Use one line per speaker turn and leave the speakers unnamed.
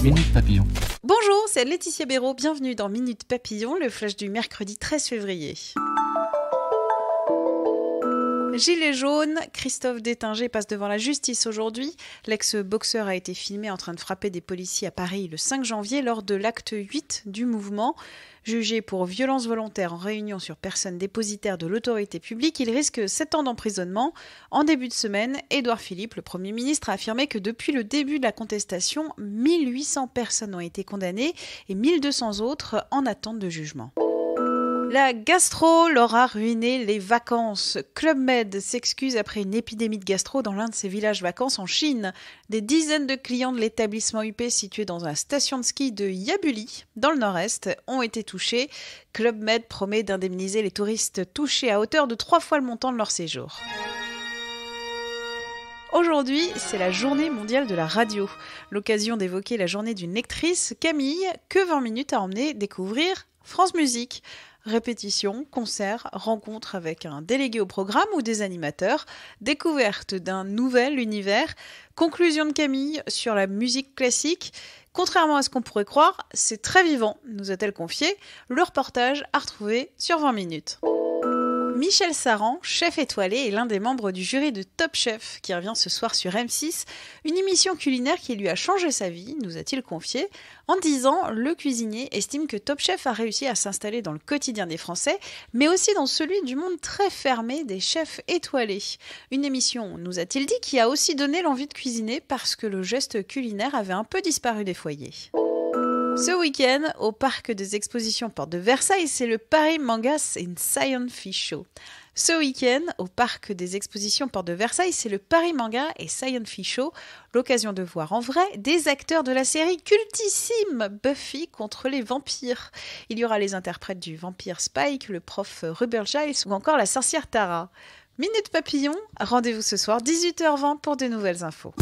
Minute Papillon.
Bonjour, c'est Laetitia Béraud, bienvenue dans Minute Papillon, le flash du mercredi 13 février. Gilets jaunes, Christophe Détinger passe devant la justice aujourd'hui. L'ex-boxeur a été filmé en train de frapper des policiers à Paris le 5 janvier lors de l'acte 8 du mouvement. Jugé pour violence volontaire en réunion sur personne dépositaire de l'autorité publique, il risque 7 ans d'emprisonnement. En début de semaine, Édouard Philippe, le Premier ministre, a affirmé que depuis le début de la contestation, 1800 personnes ont été condamnées et 1200 autres en attente de jugement. La gastro leur a ruiné les vacances. Club Med s'excuse après une épidémie de gastro dans l'un de ses villages vacances en Chine. Des dizaines de clients de l'établissement UP situé dans la station de ski de Yabuli, dans le nord-est, ont été touchés. Club Med promet d'indemniser les touristes touchés à hauteur de 3 fois le montant de leur séjour. Aujourd'hui, c'est la journée mondiale de la radio. L'occasion d'évoquer la journée d'une lectrice, Camille, que 20 minutes a emmené découvrir France Musique. Répétitions, concerts, rencontres avec un délégué au programme ou des animateurs, découverte d'un nouvel univers, conclusion de Camille sur la musique classique. Contrairement à ce qu'on pourrait croire, c'est très vivant, nous a-t-elle confié. Le reportage à retrouver sur 20 minutes. Michel Saran, chef étoilé, est l'un des membres du jury de Top Chef qui revient ce soir sur M6, une émission culinaire qui lui a changé sa vie, nous a-t-il confié. En 10 ans, le cuisinier estime que Top Chef a réussi à s'installer dans le quotidien des Français, mais aussi dans celui du monde très fermé des chefs étoilés. Une émission, nous a-t-il dit, qui a aussi donné l'envie de cuisiner parce que le geste culinaire avait un peu disparu des foyers. Ce week-end, au parc des expositions Porte de Versailles, c'est le Paris Manga and Science Fish Show. Ce week-end, au parc des expositions Porte de Versailles, c'est le Paris Manga et Science Fish Show, l'occasion de voir en vrai des acteurs de la série cultissime Buffy contre les vampires. Il y aura les interprètes du vampire Spike, le prof Rubber Giles ou encore la sorcière Tara. Minute Papillon, rendez-vous ce soir 18h20 pour de nouvelles infos.